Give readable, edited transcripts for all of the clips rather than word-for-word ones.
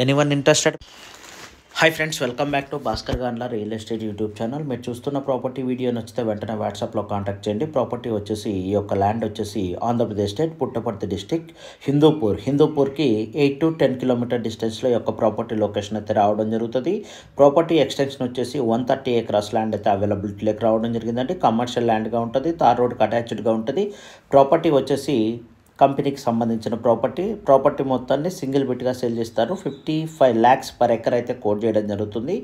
Anyone interested? Hi friends, welcome back to Bhaskar Gandla real estate YouTube channel. మీరు చూస్తున్న property video నచ్చితే వెంటనే వాట్సాప్లో కాంటాక్ట్ చేయండి. ప్రాపర్టీ వచ్చేసి ఈ యొక్క ల్యాండ్ వచ్చేసి Andhra Pradesh state Puttaparthi district హిందూపూర్కి 8 to 10 kilometre డిస్టెన్స్లో ఈ యొక్క ప్రాపర్టీ లొకేషన్ అయితే రావడం జరుగుతుంది. ప్రాపర్టీ ఎక్స్టెన్షన్ వచ్చేసి 130 acres ల్యాండ్ అయితే అవైలబిలిటీలోకి రావడం జరిగిందండి. కమర్షియల్ ల్యాండ్గా ఉంటుంది, తార్ రోడ్కి అటాచ్డ్గా ఉంటుంది. ప్రాపర్టీ వచ్చేసి కంపెనీకి సంబంధించిన ప్రాపర్టీ మొత్తాన్ని సింగిల్ బిట్గా సేల్ చేస్తారు. 55 lakhs పర్ ఎకర్ అయితే కోట్ చేయడం జరుగుతుంది.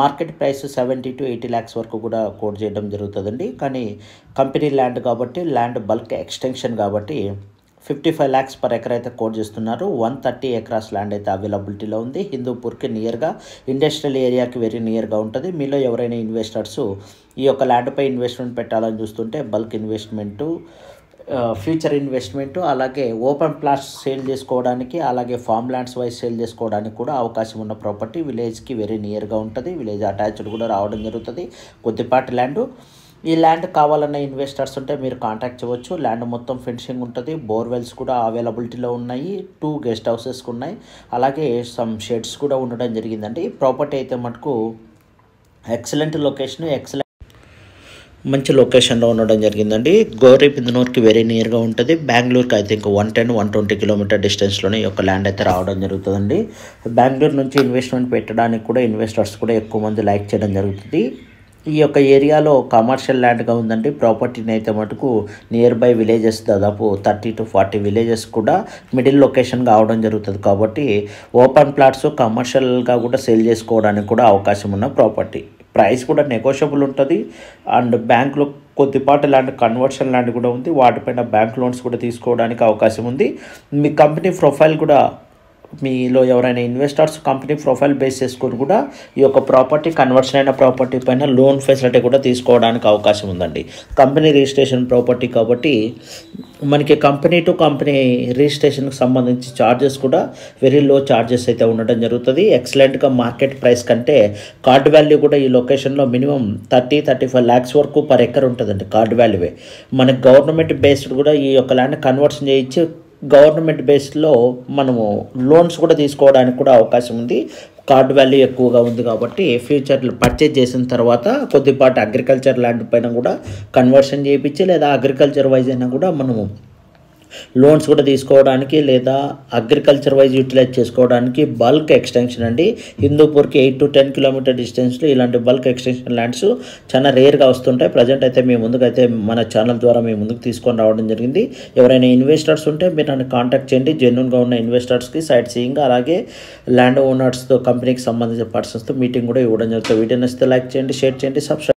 మార్కెట్ ప్రైస్ 70 to 80 lakhs వరకు కూడా కోట్ చేయడం జరుగుతుందండి. కానీ కంపెనీ ల్యాండ్ కాబట్టి, ల్యాండ్ బల్క్ ఎక్స్టెన్షన్ కాబట్టి 55 lakhs పర్ ఎకర్ అయితే కోట్ చేస్తున్నారు. 130 acres ల్యాండ్ అయితే అవైలబిలిటీలో ఉంది. హిందూపూర్కి నియర్గా, ఇండస్ట్రియల్ ఏరియాకి వెరీ నియర్గా ఉంటుంది. మీలో ఎవరైనా ఇన్వెస్టర్స్ ఈ యొక్క ల్యాండ్పై ఇన్వెస్ట్మెంట్ పెట్టాలని చూస్తుంటే బల్క్ ఇన్వెస్ట్మెంటు, ఫ్యూచర్ ఇన్వెస్ట్మెంటు, అలాగే ఓపెన్ ప్లాట్స్ సేల్ చేసుకోవడానికి, అలాగే ఫామ్ ల్యాండ్స్ వైజ్ సేల్ చేసుకోవడానికి కూడా అవకాశం ఉన్న ప్రాపర్టీ. విలేజ్కి వెరీ నియర్గా ఉంటుంది. విలేజ్ అటాచ్డ్ కూడా రావడం జరుగుతుంది. కొద్దిపాటి ల్యాండ్. ఈ ల్యాండ్ కావాలన్న ఇన్వెస్టర్స్ ఉంటే మీరు కాంటాక్ట్ చేయవచ్చు. ల్యాండ్ మొత్తం ఫెన్సింగ్ ఉంటుంది. బోర్వెల్స్ కూడా అవైలబిలిటీలో ఉన్నాయి. 2 గెస్ట్ హౌసెస్ ఉన్నాయి. అలాగే సమ్ షెడ్స్ కూడా ఉండడం జరిగిందండి. ప్రాపర్టీ అయితే మటుకు ఎక్సలెంట్ లొకేషన్, మంచి లొకేషన్లో ఉండడం జరిగిందండి. గౌరీబిదనూర్కి వెరీ నియర్గా ఉంటుంది. బెంగళూరుకి ఐ థింక్ 110-120 కిలోమీటర్ డిస్టెన్స్లోనే ఈ యొక్క ల్యాండ్ అయితే రావడం జరుగుతుందండి. బెంగళూరు నుంచి ఇన్వెస్ట్మెంట్ పెట్టడానికి కూడా ఇన్వెస్టర్స్ కూడా ఎక్కువ మంది లైక్ చేయడం జరుగుతుంది. ఈ యొక్క ఏరియాలో కమర్షియల్ ల్యాండ్గా ఉందండి. ప్రాపర్టీని అయితే మటుకు నియర్ బై విలేజెస్ దాదాపు 30 to 40 విలేజెస్ కూడా మిడిల్ లొకేషన్ కావడం జరుగుతుంది. కాబట్టి ఓపెన్ ప్లాట్స్ కమర్షియల్గా కూడా సేల్ చేసుకోవడానికి కూడా అవకాశం ఉన్న ప్రాపర్టీ. ప్రైస్ కూడా నెగోషియబుల్ ఉంటుంది. అండ్ బ్యాంక్లో కొద్దిపాటి ల్యాండ్, కన్వర్షన్ ల్యాండ్ కూడా ఉంది. వాటిపైన బ్యాంక్ లోన్స్ కూడా తీసుకోవడానికి అవకాశం ఉంది. మీ కంపెనీ ప్రొఫైల్ కూడా, మీలో ఎవరైనా ఇన్వెస్టర్స్ కంపెనీ ప్రొఫైల్ బేస్ చేసుకొని కూడా ఈ యొక్క ప్రాపర్టీ, కన్వర్షన్ అయిన ప్రాపర్టీ పైన లోన్ ఫెసిలిటీ కూడా తీసుకోవడానికి అవకాశం ఉందండి. కంపెనీ రిజిస్ట్రేషన్ ప్రాపర్టీ కాబట్టి మనకి కంపెనీ టు కంపెనీ రిజిస్ట్రేషన్కి సంబంధించి ఛార్జెస్ కూడా వెరీ లో ఛార్జెస్ అయితే ఉండడం జరుగుతుంది. ఎక్సలెంట్గా మార్కెట్ ప్రైస్ కంటే కార్డ్ వాల్యూ కూడా ఈ లొకేషన్లో మినిమం 30-35 lakhs వరకు పర్ ఎకర్ ఉంటుందండి. కార్డ్ వాల్యూవే మనకి గవర్నమెంట్ బేస్డ్ కూడా ఈ యొక్క ల్యాండ్ కన్వర్షన్ చేయించి గవర్నమెంట్ బేస్లో మనము లోన్స్ కూడా తీసుకోవడానికి కూడా అవకాశం ఉంది. కార్డ్ వాల్యూ ఎక్కువగా ఉంది కాబట్టి ఫ్యూచర్లో పర్చేజ్ చేసిన తర్వాత కొద్దిపాటి అగ్రికల్చర్ ల్యాండ్ పైన కూడా కన్వర్షన్ చేయించి, లేదా అగ్రికల్చర్ వైజ్ అయినా కూడా మనము లోన్స్ కూడా తీసుకోవడానికి, లేదా అగ్రికల్చర్ వైజ్ యూటిలైజ్ చేసుకోవడానికి బల్క్ ఎక్స్టెన్షన్ అండి. హిందూపూర్కి 8 to 10 కిలోమీటర్ డిస్టెన్స్లో ఇలాంటి బల్క్ ఎక్స్టెన్షన్ ల్యాండ్స్ చాలా రేర్గా వస్తుంటాయి. ప్రజెంట్ అయితే మీ ముందుకైతే మన ఛానల్ ద్వారా మీ ముందుకు తీసుకొని రావడం జరిగింది. ఎవరైనా ఇన్వెస్టర్స్ ఉంటే మీరు నన్ను కాంటాక్ట్ చేయండి. జెన్యూన్గా ఉన్న ఇన్వెస్టర్స్కి సైట్ సీయింగ్, అలాగే ల్యాండ్ ఓనర్స్తో, కంపెనీకి సంబంధించిన పర్సన్స్తో మీటింగ్ కూడా ఇవ్వడం జరుగుతుంది. వీడియో నచ్చితే లైక్ చేయండి, షేర్ చేయండి, సబ్స్క్రైబ్